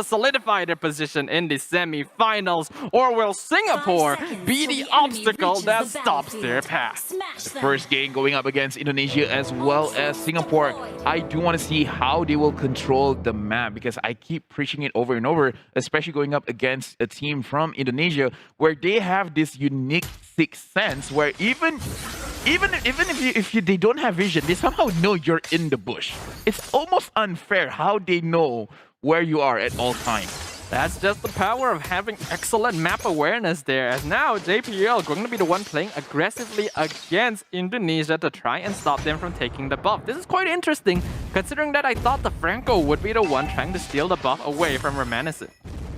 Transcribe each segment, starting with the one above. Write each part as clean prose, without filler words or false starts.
to solidify their position in the semi-finals, or will Singapore be the obstacle that stops their path? First game going up against Indonesia as well as Singapore. I do want to see how they will control the map, because I keep preaching it over and over, especially going up against a team from Indonesia where they have this unique sixth sense where even if they don't have vision, they somehow know you're in the bush. It's almost unfair how they know where you are at all times. That's just the power of having excellent map awareness there, as now JPL going to be the one playing aggressively against Indonesia to try and stop them from taking the buff. This is quite interesting, considering that I thought the Franco would be the one trying to steal the buff away from Reminiscent.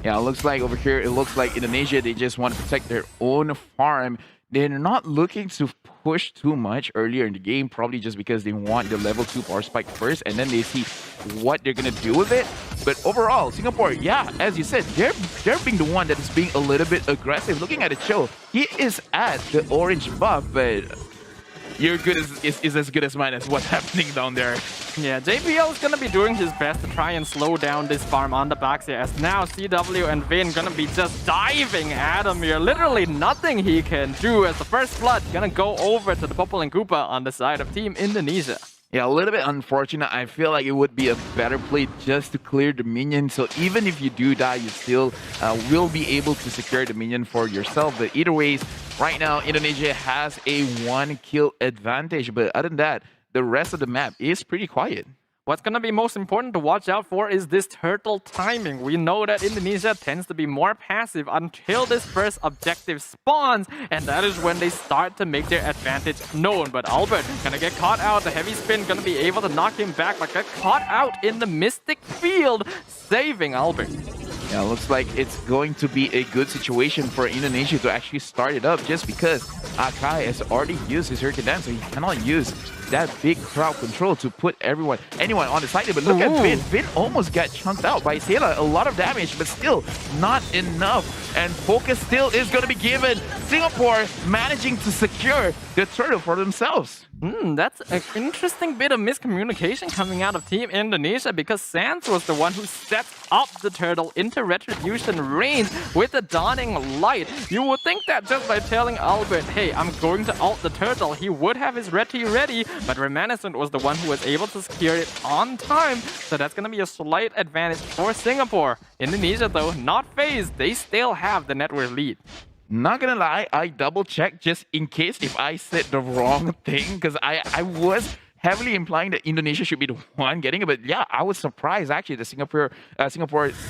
Yeah, it looks like over here, it looks like Indonesia, they just want to protect their own farm. They're not looking to push too much earlier in the game, probably just because they want the level 2 power spike first, and then they see what they're going to do with it. But overall, Singapore, yeah, as you said, they're being the one that is being a little bit aggressive. Looking at it, Cho, he is at the orange buff, but your good is as good as mine as what's happening down there. Yeah, JPL is going to be doing his best to try and slow down this farm on the backs here, as now CW and Vin going to be just diving at him here. Literally nothing he can do, as the first blood going to go over to the Purple and Koopa on the side of Team Indonesia. Yeah, a little bit unfortunate. I feel like it would be a better play just to clear the minion. So even if you do die, you still will be able to secure the minion for yourself. But either ways, right now, Indonesia has a 1 kill advantage. But other than that, the rest of the map is pretty quiet. What's going to be most important to watch out for is this turtle timing. We know that Indonesia tends to be more passive until this first objective spawns, and that is when they start to make their advantage known. But Albert gonna get caught out. The heavy spin gonna be able to knock him back, but get caught out in the Mystic Field, saving Albert. Yeah, looks like it's going to be a good situation for Indonesia to actually start it up, just because Akai has already used his Hurricane Dance, so he cannot use that big crowd control to put anyone on the side. But look at Vin. Vin almost got chunked out by Sailor. A lot of damage, but still not enough. And focus still is going to be given. Singapore managing to secure the turtle for themselves. That's an interesting bit of miscommunication coming out of Team Indonesia, because Sans was the one who set up the turtle into retribution range with the dawning light. You would think that just by telling Albert, hey, I'm going to ult the turtle, he would have his reti ready, but Reminiscent was the one who was able to secure it on time, so that's going to be a slight advantage for Singapore. Indonesia, though, not phased. They still have the network lead. Not gonna lie, I double-checked just in case if I said the wrong thing, because I was heavily implying that Indonesia should be the one getting it. But yeah, I was surprised actually that Singapore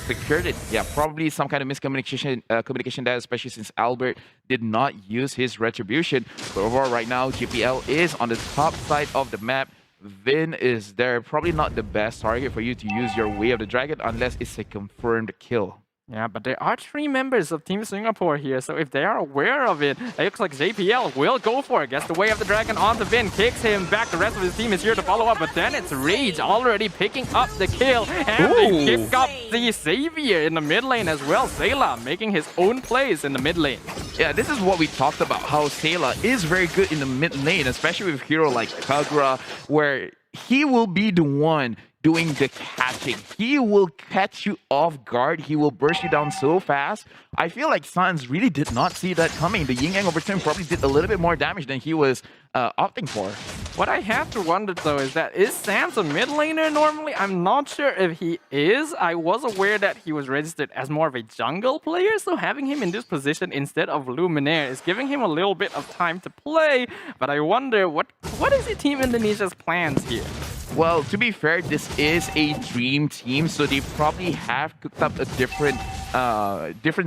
secured it. Yeah, probably some kind of miscommunication communication there, especially since Albert did not use his retribution. But overall, right now, GPL is on the top side of the map. Vin is there. Probably not the best target for you to use your Way of the Dragon unless it's a confirmed kill. Yeah, but there are 3 members of Team Singapore here, so if they are aware of it, it looks like JPL will go for it. Gets the Way of the Dragon onto Vin, kicks him back. The rest of his team is here to follow up, but then it's Rage already picking up the kill, and they pick up the Savior in the mid lane as well. Sayla making his own plays in the mid lane. Yeah, this is what we talked about, how Sayla is very good in the mid lane, especially with a hero like Kagura, where he will be the one doing the catching. He will catch you off guard. He will burst you down so fast. I feel like Sans really did not see that coming. The Yin Yang overturn probably did a little bit more damage than he was opting for. What I have to wonder though is Sans a mid laner normally? I'm not sure if he is. I was aware that he was registered as more of a jungle player, so having him in this position instead of Luminaire is giving him a little bit of time to play. But I wonder, what is the Team Indonesia's plans here? Well, to be fair, this is a dream team, so they probably have cooked up a different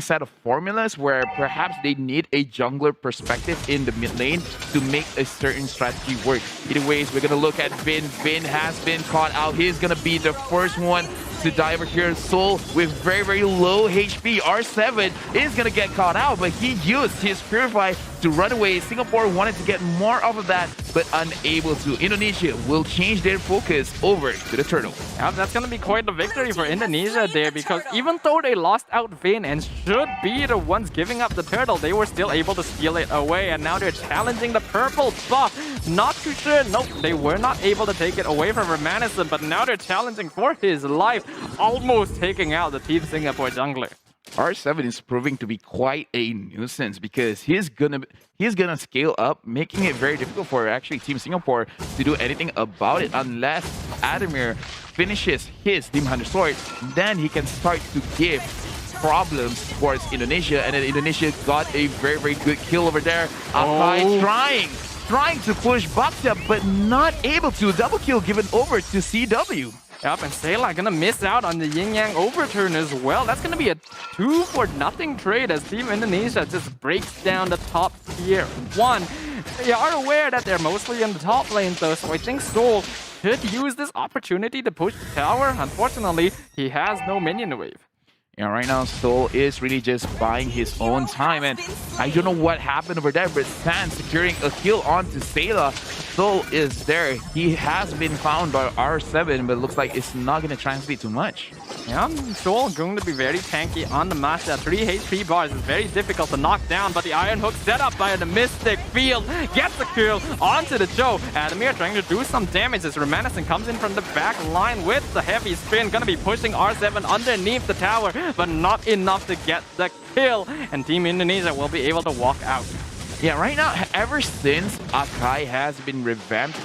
set of formulas where perhaps they need a jungler perspective in the mid lane to make a certain strategy work. Either ways, we're going to look at Vin. Vin has been caught out. He's going to be the first one to die over here. Soul with very, very low HP. R7 is going to get caught out, but he used his Purify to run away. Singapore wanted to get more of that, but unable to. Indonesia will change their focus over to the turtle. Yeah, that's going to be quite the victory for Indonesia there, because even though they lost out Vin and should be the ones giving up the turtle, they were still able to steal it away, and now they're challenging the purple buff. Not too sure. Nope, they were not able to take it away from Romanison, but now they're challenging for his life, almost taking out the Team Singapore jungler. R7 is proving to be quite a nuisance because he's gonna scale up, making it very difficult for actually Team Singapore to do anything about it unless Adamir finishes his Demon Hunter Sword. Then he can start to give problems towards Indonesia, and then Indonesia got a very, very good kill over there. Akai trying to push Baksha, but not able to. Double kill given over to CW. Yep, and Sayla gonna miss out on the Yin Yang overturn as well. That's gonna be a 2-for-0 trade as Team Indonesia just breaks down the top tier 1. They are aware that they're mostly in the top lane though, so I think Soul should use this opportunity to push the tower. Unfortunately, he has no minion wave. Yeah, right now Soul is really just buying his own time, and I don't know what happened over there, but San securing a kill onto Sayla. Soul is there. He has been found by R7, but it looks like it's not going to translate too much. Yeah, Soul going to be very tanky on the Masha. 3 HP bars is very difficult to knock down, but the Iron Hook set up by the Mystic Field gets the kill onto the Joe. Adamir trying to do some damage as Romanison comes in from the back line with the heavy spin. Gonna be pushing R7 underneath the tower, but not enough to get the kill. And Team Indonesia will be able to walk out. Yeah, right now, ever since Akai has been revamped,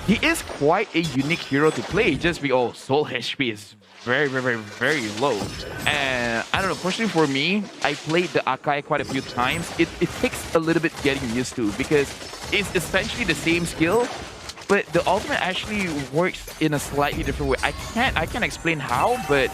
he is quite a unique hero to play. Just because Soul HP is very, very, very low. And I don't know, personally for me, I played the Akai quite a few times. It takes a little bit getting used to because it's essentially the same skill, but the ultimate actually works in a slightly different way. I can't explain how, but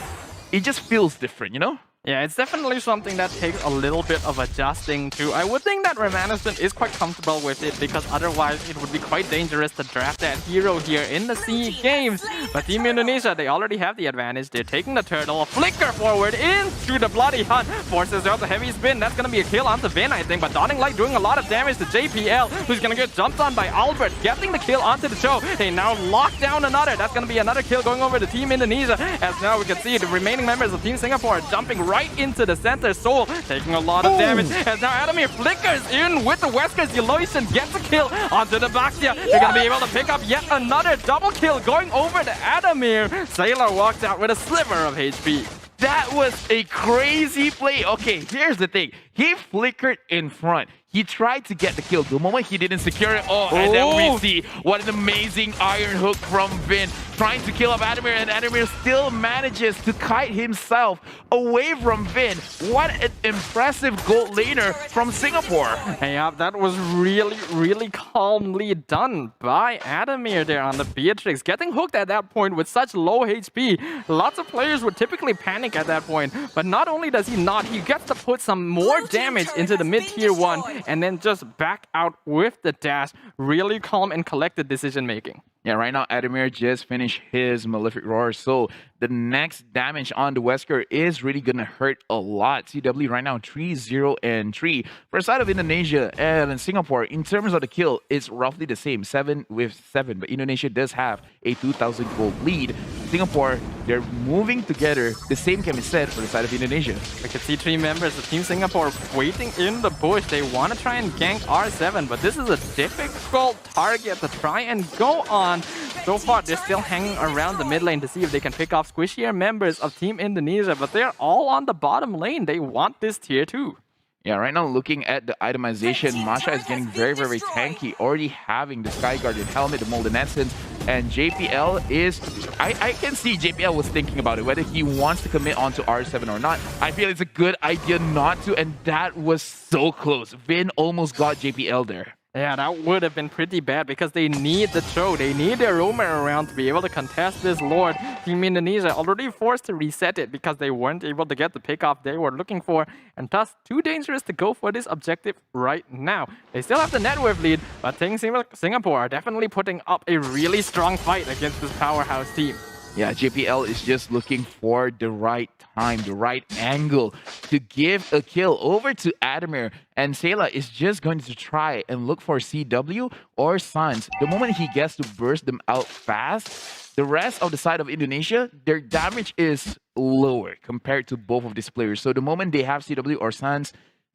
it just feels different, you know? Yeah, it's definitely something that takes a little bit of adjusting to. I would think that Romanison is quite comfortable with it because otherwise it would be quite dangerous to draft that hero here in the SEA Games. But Team Indonesia, they already have the advantage. They're taking the turtle, flicker forward into the Bloody Hunt, forces out the heavy spin. That's going to be a kill onto Vin, I think. But Dawning Light doing a lot of damage to JPL, who's going to get jumped on by Albert, getting the kill onto the Cho. They now lock down another. That's going to be another kill going over to Team Indonesia. As now we can see the remaining members of Team Singapore are jumping right into the center. Soul taking a lot of damage. And now Adamir flickers in with the Wesker's Elotion, gets a kill onto the Baxia. They're going to be able to pick up yet another double kill going over to Adamir. Sailor walks out with a sliver of HP. That was a crazy play. Okay, here's the thing. He flickered in front. He tried to get the kill. The moment he didn't secure it, and then we see what an amazing Iron Hook from Vin. Trying to kill up Adamir, and Adamir still manages to kite himself away from Vin. What an impressive gold laner from Singapore. Yeah, that was really, really calmly done by Adamir there on the Beatrix. Getting hooked at that point with such low HP. Lots of players would typically panic at that point. But not only does he not, he gets to put some more damage into the mid-tier 1 and then just back out with the dash. Really calm and collected decision making. Yeah, right now Adamir just finished his Malefic Roar, so the next damage on the Wesker is really gonna hurt a lot. CW right now 3-0-3. For the side of Indonesia and Singapore, in terms of the kill, it's roughly the same, 7 with 7, but Indonesia does have a 2,000 gold lead. Singapore, they're moving together. The same can be said for the side of Indonesia. We can see 3 members of Team Singapore waiting in the bush. They want to try and gank R7, but this is a difficult target to try and go on. So far, they're still hanging around the mid lane to see if they can pick off squishier members of Team Indonesia, but they're all on the bottom lane. They want this tier 2. Yeah, right now looking at the itemization, Masha is getting very, very tanky, already having the Sky Guardian helmet, the Molten Essence, and JPL is... I can see JPL was thinking about it, whether he wants to commit onto R7 or not. I feel it's a good idea not to, and that was so close. Vin almost got JPL there. Yeah, that would have been pretty bad because they need the throw. They need their roamer around to be able to contest this Lord. Team Indonesia already forced to reset it because they weren't able to get the pickoff they were looking for, and thus too dangerous to go for this objective right now. They still have the net worth lead, but Team Singapore are definitely putting up a really strong fight against this powerhouse team. Yeah, JPL is just looking for the right time, the right angle to give a kill over to Adamir. And Sayla is just going to try and look for CW or Suns. The moment he gets to burst them out fast, the rest of the side of Indonesia, their damage is lower compared to both of these players. So the moment they have CW or Suns,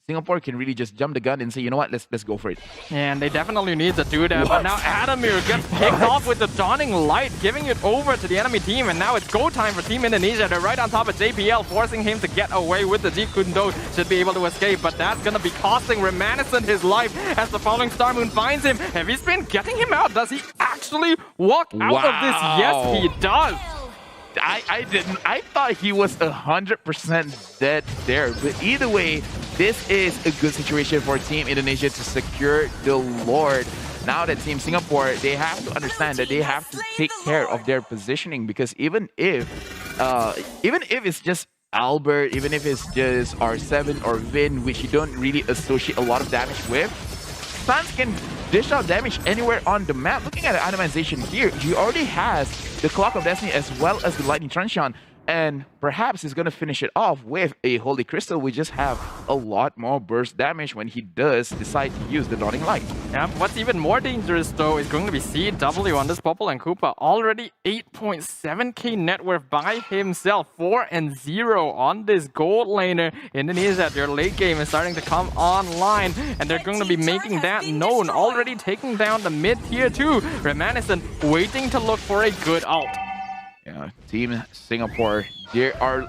Singapore can really just jump the gun and say, you know what, let's go for it. And they definitely need to do that. But now Adamir gets picked off with the dawning light, giving it over to the enemy team. And now it's go time for Team Indonesia. They're right on top of JPL, forcing him to get away with the Jeet Kune Do. Should be able to escape, but that's going to be costing Reminiscent his life as the following Star Moon finds him. Have he been getting him out? Does he actually walk out of this? Yes, he does. I thought he was 100% dead there. But either way, this is a good situation for Team Indonesia to secure the Lord. Now that Team Singapore, they have to understand that they have to take care of their positioning, because even if it's just Albert, even if it's just R7 or Vin, which you don't really associate a lot of damage with, Sans can dish out damage anywhere on the map. Looking at the itemization here, he already has the Clock of Destiny as well as the Lightning Truncheon. And perhaps he's going to finish it off with a Holy Crystal. We just have a lot more burst damage when he does decide to use the Dawning Light. Yeah, what's even more dangerous though is going to be CW on this Popple and Koopa. Already 8.7k net worth by himself. 4-0 on this gold laner. Indonesia, their late game is starting to come online, and they're going to be making that known. Already taking down the mid tier 2. Reminiscent waiting to look for a good ult. Yeah, Team Singapore, they are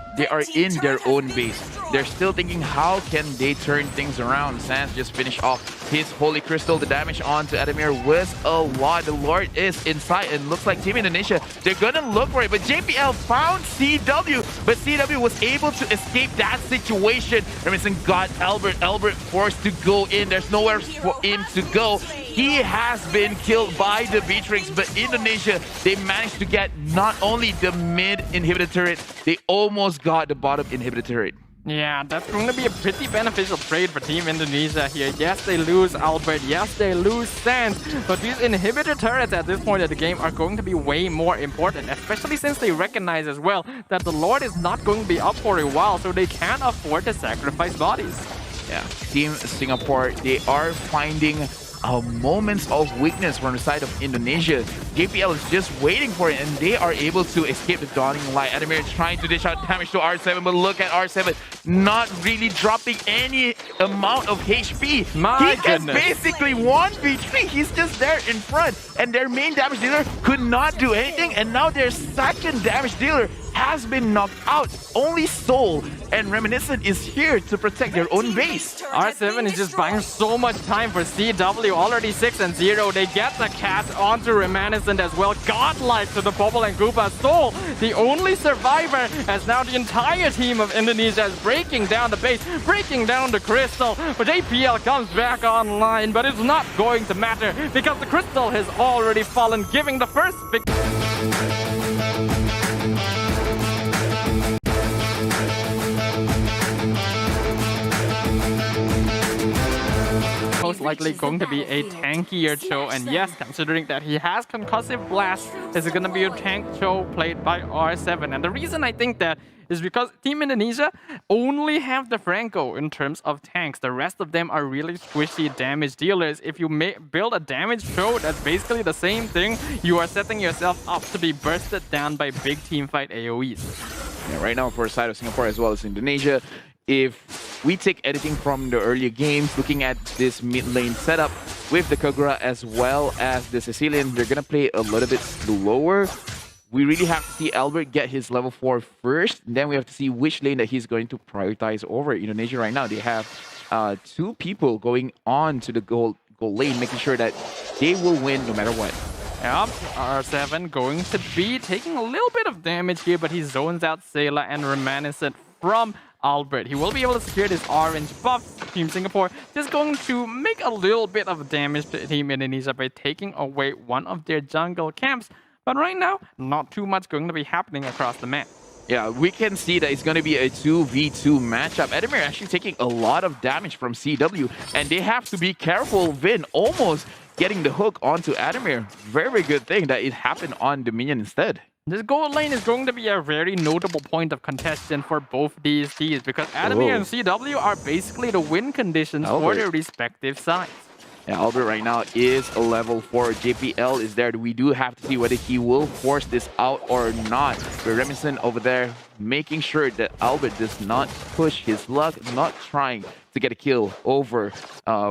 in their own base. They're still thinking, how can they turn things around? Sans just finished off his Holy Crystal. The damage onto Adamir was a lot. The Lord is inside, and looks like Team Indonesia, they're gonna look for it. But JPL found CW, but CW was able to escape that situation. Remington got Albert. Albert forced to go in. There's nowhere for him to go. He has been killed by the Beatrix, but Indonesia, they managed to get not only the mid inhibitor turret, they almost got the bottom inhibitor turret. Yeah, that's going to be a pretty beneficial trade for Team Indonesia here. Yes, they lose Albert. Yes, they lose Sans. But these inhibitor turrets at this point of the game are going to be way more important, especially since they recognize as well that the Lord is not going to be up for a while, so they can't afford to sacrifice bodies. Yeah, Team Singapore, they are finding moments of weakness from the side of Indonesia. JPL is just waiting for it, and they are able to escape the Dawning Light. Adamir is trying to dish out damage to R7, but look at R7 not really dropping any amount of HP. He can basically 1v3. He's just there in front, and their main damage dealer could not do anything, and now their second damage dealer has been knocked out. Only Soul and Reminiscent is here to protect their own base. R7 is just buying so much time for CW. Already 6-0. They get the cat onto Reminiscent as well. Godlike to the Popple and Koopa. Soul, the only survivor, as now the entire team of Indonesia is breaking down the base, breaking down the crystal. But JPL comes back online, but it's not going to matter because the crystal has already fallen, giving the first victory. Most likely going to be a tankier show, and yes, considering that he has concussive blast, this is going to be a tank show played by R7. And the reason I think that is because Team Indonesia only have the Franco in terms of tanks. The rest of them are really squishy damage dealers. If you build a damage show that's basically the same thing, you are setting yourself up to be bursted down by big team fight AoEs. Yeah, right now for the side of Singapore as well as Indonesia, if we take anything from the earlier games, looking at this mid lane setup with the Kagura as well as the Sicilian, they're going to play a little bit slower. We really have to see Albert get his level 4 first. Then we have to see which lane that he's going to prioritize over. Indonesia right now, they have 2 people going on to the gold lane, making sure that they will win no matter what. Yep, R7 going to be taking a little bit of damage here, but he zones out Sailor and Reminiscent from Albert. He will be able to secure this orange buff. Team Singapore just going to make a little bit of damage to Team Indonesia by taking away one of their jungle camps. But right now, not too much going to be happening across the map. Yeah, we can see that it's going to be a 2v2 matchup. Adamir actually taking a lot of damage from CW, and they have to be careful. Vin almost getting the hook onto Adamir. Very good thing that it happened on the minion instead. This gold lane is going to be a very notable point of contention for both these teams because Adamir and CW are basically the win conditions for their respective sides. Yeah, Albert right now is a level 4. JPL is there. We do have to see whether he will force this out or not. But Remington over there making sure that Albert does not push his luck, not trying to get a kill over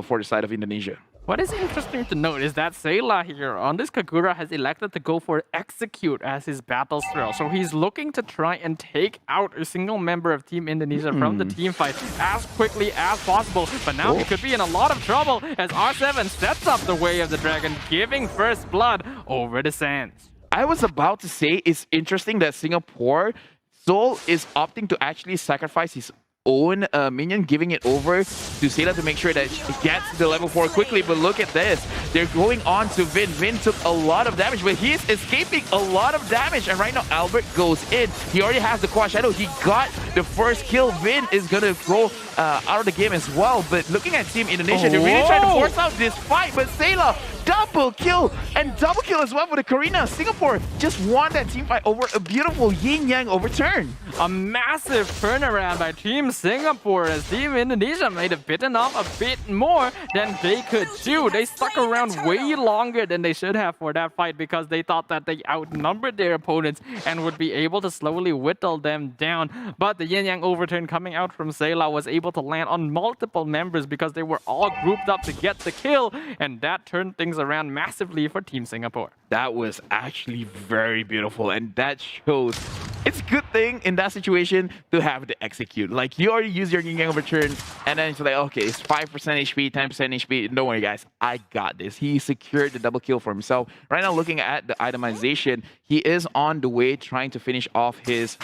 for the side of Indonesia. What is interesting to note is that Sayla here on this Kagura has elected to go for Execute as his battle thrill. So he's looking to try and take out a single member of Team Indonesia from the team fight as quickly as possible. But now he could be in a lot of trouble as R7 sets up the way of the dragon, giving first blood over the Sands. I was about to say it's interesting that Singapore, Soul is opting to actually sacrifice his own minion, giving it over to Sayla to make sure that he gets the level 4 quickly. But look at this. They're going on to Vin. Vin took a lot of damage, but he's escaping a lot of damage. And right now, Albert goes in. He already has the Quad Shadow. He got the first kill. Vin is going to go out of the game as well. But looking at Team Indonesia, they're really trying to force out this fight. But Sayla, double kill, and double kill as well for the Karina. Singapore just won that team fight over a beautiful yin-yang overturn. A massive turnaround by Team Singapore as Team Indonesia might have bitten off a bit more than they could do. They stuck around way longer than they should have for that fight because they thought that they outnumbered their opponents and would be able to slowly whittle them down. But the yin-yang overturn coming out from Sayla was able to land on multiple members because they were all grouped up to get the kill, and that turned things around massively for Team Singapore. That was actually very beautiful, and that shows it's a good thing in that situation to have the Execute. Like, you already use your yin-yang overturn, and then it's like, okay, it's 5% HP, 10% HP. Don't worry, guys. I got this. He secured the double kill for himself. Right now, looking at the itemization, he is on the way trying to finish off his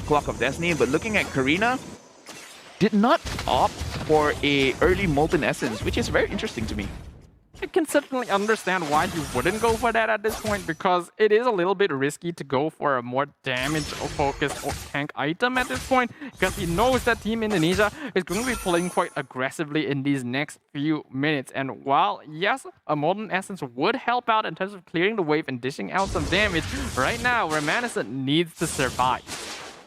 Clock of Destiny. But looking at Karina, did not opt for a early Molten Essence, which is very interesting to me. I can certainly understand why he wouldn't go for that at this point, because it is a little bit risky to go for a more damage-focused tank item at this point, because he knows that Team Indonesia is going to be playing quite aggressively in these next few minutes. And while, yes, a Molten Essence would help out in terms of clearing the wave and dishing out some damage, right now, Reminiscent needs to survive.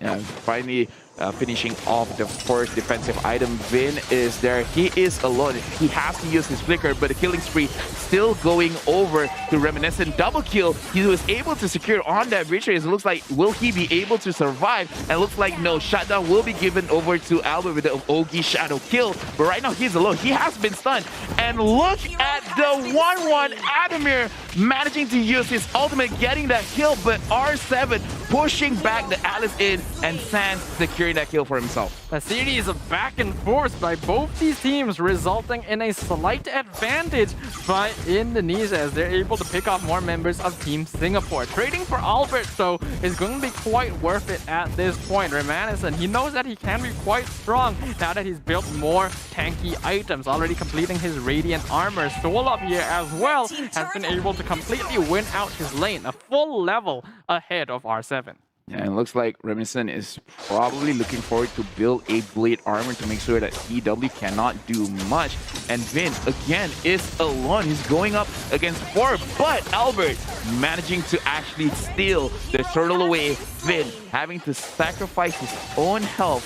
Yeah, finally finishing off the first defensive item. Vin is there. He is alone. He has to use his flicker, but the killing spree still going over to Reminiscent. Double kill. He was able to secure on that bridge race. It looks like, will he be able to survive? And it looks like no. Shutdown will be given over to Albert with the Ogi Shadow kill. But right now, he's alone. He has been stunned. And look at the 1-1 Adamir managing to use his ultimate, getting that kill. But R7 pushing back the Alice in, and Sans securing that kill for himself. A series of back and forth by both these teams, resulting in a slight advantage by Indonesia as they're able to pick off more members of Team Singapore. Trading for Albert, though, is going to be quite worth it at this point. Reminiscent, he knows that he can be quite strong now that he's built more tanky items, already completing his Radiant Armor. Solop here as well has been able to completely win out his lane, a full level ahead of R7. Yeah, it looks like Reminiscent is probably looking forward to build a Blade Armor to make sure that EW cannot do much. And Vin, again, is alone. He's going up against 4, but Albert managing to actually steal the turtle away. Vin having to sacrifice his own health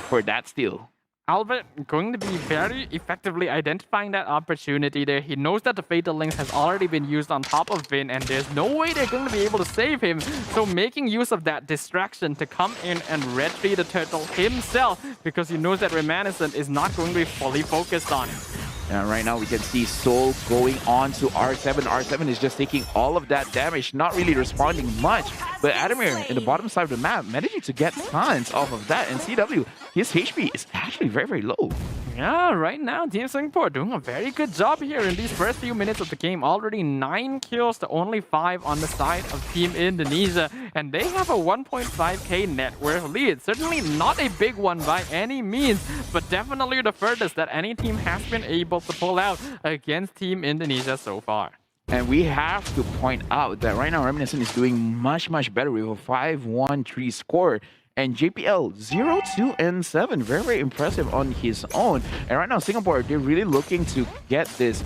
for that steal. Albert going to be very effectively identifying that opportunity there. He knows that the Fatal Links has already been used on top of Vin, and there's no way they're going to be able to save him. So making use of that distraction to come in and red tree the turtle himself, because he knows that Reminiscent is not going to be fully focused on him. And right now we can see Soul going on to R7. R7 is just taking all of that damage, not really responding much. But Adamir in the bottom side of the map managing to get tons off of that. And CW, his HP is actually very, very low. Yeah, right now Team Singapore doing a very good job here in these first few minutes of the game. Already 9 kills to only 5 on the side of Team Indonesia. And they have a 1.5k net worth lead. Certainly not a big one by any means, but definitely the furthest that any team has been able to pull out against Team Indonesia so far. And we have to point out that right now Reminiscent is doing much, much better with a 5-1-3 score. And JPL 0-2-7, very, very impressive on his own. And right now, Singapore, they're really looking to get this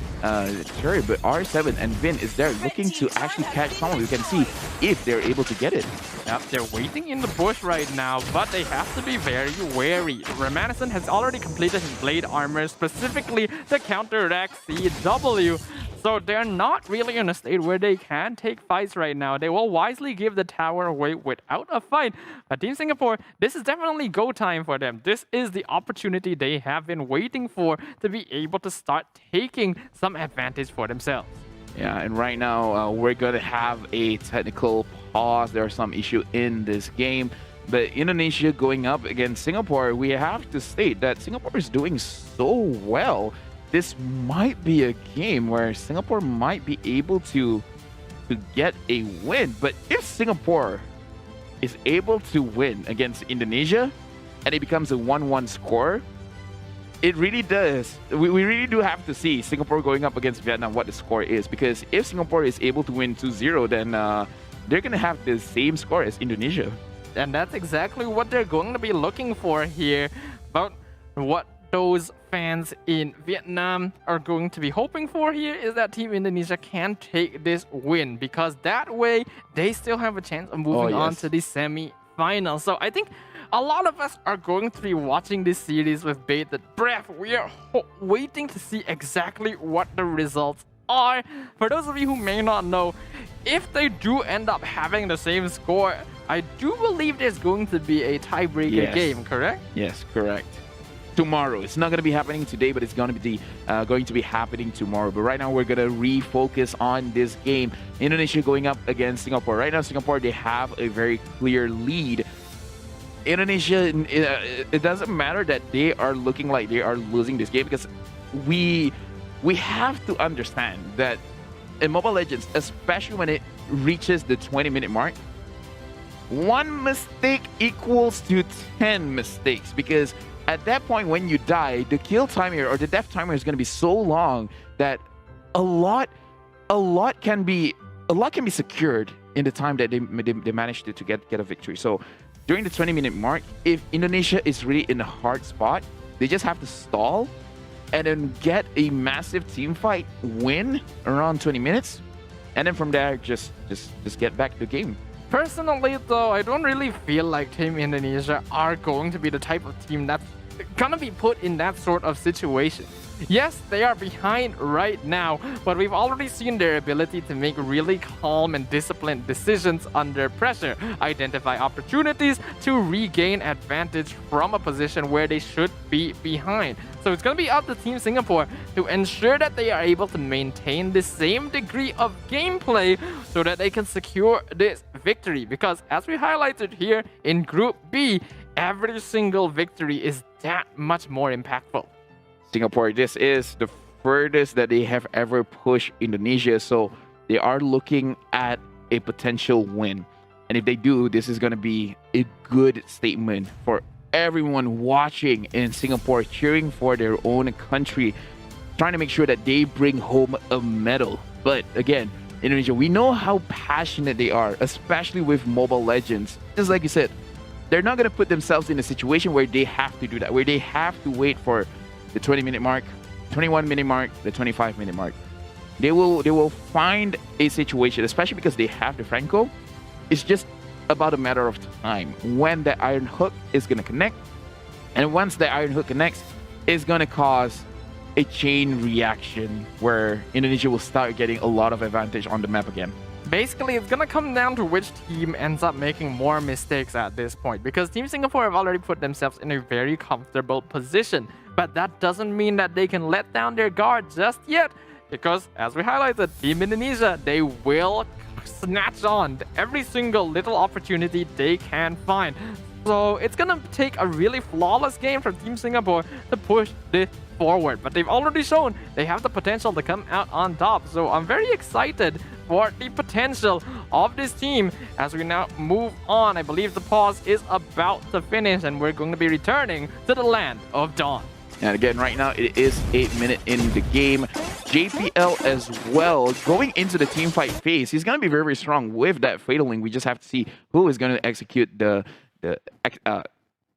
turret, but R7 and Vin is there looking to actually catch someone. You can see if they're able to get it. Yep, they're waiting in the bush right now, but they have to be very wary. Reminiscent has already completed his Blade Armor, specifically to counteract CW. So they're not really in a state where they can take fights right now. They will wisely give the tower away without a fight. But Team Singapore, this is definitely go time for them. This is the opportunity they have been waiting for to be able to start taking some advantage for themselves. Yeah, and right now we're going to have a technical pause. There's some issue in this game. But Indonesia going up against Singapore, we have to state that Singapore is doing so well. This might be a game where Singapore might be able to get a win. But if Singapore is able to win against Indonesia and it becomes a 1-1 score, it really does. We really do have to see Singapore going up against Vietnam what the score is. Because if Singapore is able to win 2-0, then they're going to have the same score as Indonesia. And that's exactly what they're going to be looking for here. But what those fans in Vietnam are going to be hoping for here is that Team Indonesia can take this win, because that way they still have a chance of moving on to the semi-final. So I think a lot of us are going to be watching this series with bated breath. We are waiting to see exactly what the results are. For those of you who may not know, if they do end up having the same score, I do believe there's going to be a tiebreaker game, correct? Yes, correct. Tomorrow. It's not going to be happening today, but it's going to be happening tomorrow. But right now, we're going to refocus on this game. Indonesia going up against Singapore. Right now, Singapore, they have a very clear lead. Indonesia, it doesn't matter that they are looking like they are losing this game, because we have to understand that in Mobile Legends, especially when it reaches the 20-minute mark, one mistake equals to 10 mistakes, because at that point when you die, the kill timer or the death timer is going to be so long that a lot can be secured in the time that they manage to get a victory. So during the 20-minute mark, if Indonesia is really in a hard spot, they just have to stall and then get a massive team fight win around 20 minutes, and then from there just get back to the game. Personally, though, I don't really feel like Team Indonesia are going to be the type of team that's gonna be put in that sort of situation. Yes, they are behind right now, but we've already seen their ability to make really calm and disciplined decisions under pressure, identify opportunities to regain advantage from a position where they should be behind. So it's going to be up to Team Singapore to ensure that they are able to maintain the same degree of gameplay so that they can secure this victory. Because as we highlighted here in Group B, every single victory is that much more impactful. Singapore, this is the furthest that they have ever pushed Indonesia, so they are looking at a potential win. And if they do, this is going to be a good statement for everyone watching in Singapore, cheering for their own country, trying to make sure that they bring home a medal. But again, Indonesia, we know how passionate they are, especially with Mobile Legends. Just like you said, they're not going to put themselves in a situation where they have to do that, where they have to wait for the 20-minute mark, 21-minute mark, the 25-minute mark. They will find a situation, especially because they have the Franco. It's just about a matter of time when the Iron Hook is going to connect. And once the Iron Hook connects, it's going to cause a chain reaction where Indonesia will start getting a lot of advantage on the map again. Basically, it's gonna come down to which team ends up making more mistakes at this point, because Team Singapore have already put themselves in a very comfortable position. But that doesn't mean that they can let down their guard just yet, because as we highlighted, Team Indonesia, they will snatch on every single little opportunity they can find. So it's gonna take a really flawless game from Team Singapore to push this forward. But they've already shown they have the potential to come out on top. So I'm very excited for the potential of this team as we now move on. I believe the pause is about to finish and we're going to be returning to the land of Dawn. And again, right now it is 8 minutes in the game. JPL as well, going into the team fight phase. He's going to be very, very strong with that Fatal Link. We just have to see who is going to execute the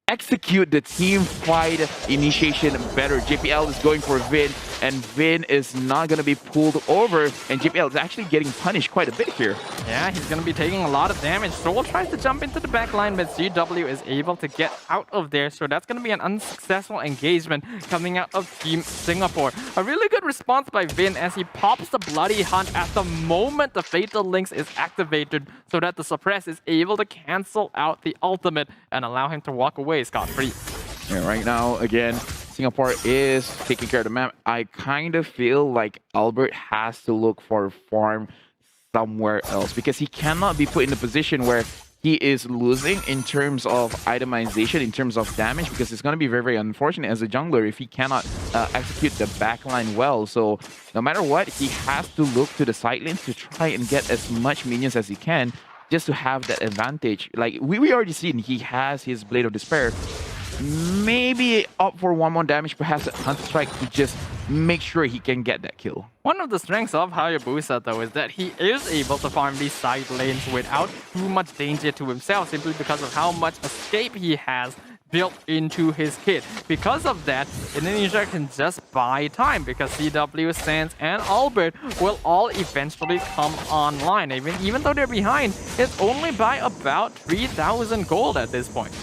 execute the team fight initiation better. JPL is going for Vin, and Vin is not going to be pulled over, and JPL is actually getting punished quite a bit here. Yeah, he's going to be taking a lot of damage. Soul tries to jump into the back line, but GW is able to get out of there. So that's going to be an unsuccessful engagement coming out of Team Singapore. A really good response by Vin as he pops the Bloody Hunt at the moment the Fatal Links is activated so that the Suppress is able to cancel out the ultimate and allow him to walk away scot-free. Yeah, right now, again, Singapore is taking care of the map. I kind of feel like Albert has to look for a farm somewhere else because he cannot be put in a position where he is losing in terms of itemization, in terms of damage, because it's going to be very, very unfortunate as a jungler if he cannot execute the backline well. So no matter what, he has to look to the side lanes to try and get as much minions as he can just to have that advantage. Like, we already seen he has his Blade of Despair. Maybe up for one more damage, perhaps a Hunter Strike to just make sure he can get that kill. One of the strengths of Hayabusa, though, is that he is able to farm these side lanes without too much danger to himself, simply because of how much escape he has built into his kit. Because of that, Indonesia can just buy time because CW, Sans, and Albert will all eventually come online. Even though they're behind, it's only by about 3,000 gold at this point.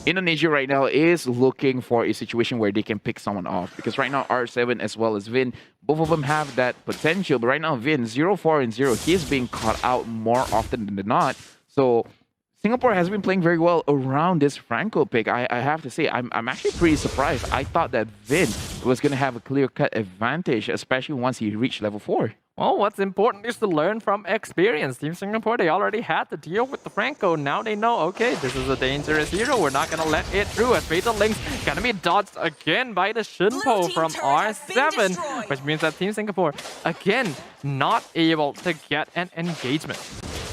Indonesia right now is looking for a situation where they can pick someone off, because right now R7 as well as Vin, both of them have that potential. But right now Vin 0-4 and 0, he's being caught out more often than not. So Singapore has been playing very well around this Franco pick. I have to say, I'm actually pretty surprised. I thought that Vin was going to have a clear-cut advantage, especially once he reached level 4. Well, what's important is to learn from experience. Team Singapore, they already had to deal with the Franco. Now they know, okay, this is a dangerous hero. We're not going to let it through. As Fatal Links going to be dodged again by the Shinpo from R7, which means that Team Singapore, again, not able to get an engagement.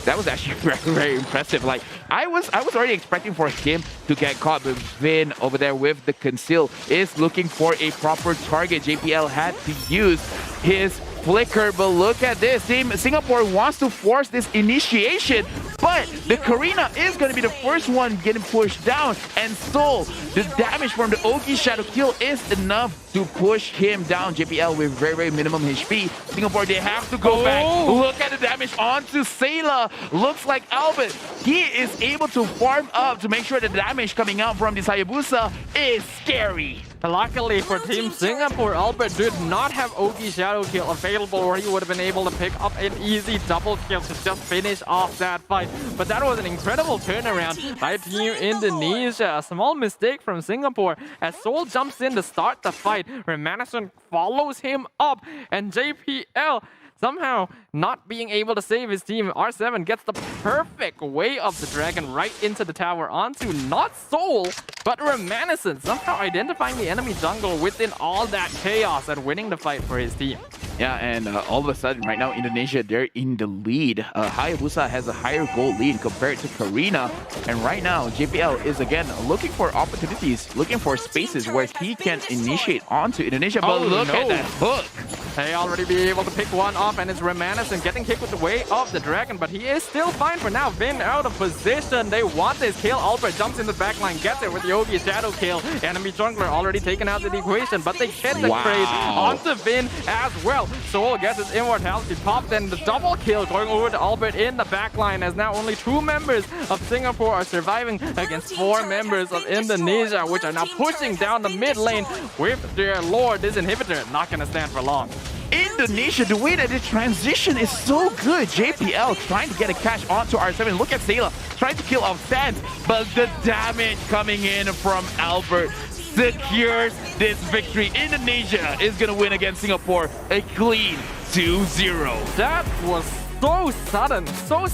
That was actually very, very impressive. Like, I was already expecting for him to get caught, but Vin over there with the conceal is looking for a proper target. JPL had to use his flicker, but look at this. Team Singapore wants to force this initiation, but the Karina is going to be the first one getting pushed down, and Soul, the damage from the Ogi Shadow Kill is enough to push him down. JPL with very, very minimum HP. Singapore, they have to go back. Look at the damage onto Sayla. Looks like Albert, he is able to farm up to make sure the damage coming out from this Hayabusa is scary. Luckily for Team Singapore, Albert did not have Ogi Shadow Kill available, or he would have been able to pick up an easy double kill to just finish off that fight. But that was an incredible turnaround by Team Indonesia. A small mistake from Singapore as Soul jumps in to start the fight. Remanison follows him up, and JPL somehow not being able to save his team. R7 gets the perfect way of the dragon right into the tower onto not Soul, but Remanison, somehow identifying the enemy jungle within all that chaos and winning the fight for his team. Yeah, and all of a sudden, right now, Indonesia, they're in the lead. Hayabusa has a higher goal lead compared to Karina. And right now, JPL is, again, looking for opportunities, looking for spaces where he can initiate onto Indonesia. But look at that hook. They already be able to pick one off, and it's Remanison getting hit with the way of the dragon, but he is still fine for now. Vin out of position. They want this kill. Albert jumps in the backline, gets it with the Ogi Shadow Kill. Enemy jungler already taken out of the equation, but they get the trade onto Vin as well. Soul gets his immortality popped, and the double kill going over to Albert in the backline, as now only 2 members of Singapore are surviving against 4 members of Indonesia, which are now pushing down the mid lane with their lord. This inhibitor not going to stand for long. Indonesia, the way that the transition is so good. JPL trying to get a catch onto R7. Look at Sayla trying to kill off Sans, but the damage coming in from Albert secures this victory. Indonesia is going to win against Singapore a clean 2-0. That was so sudden, so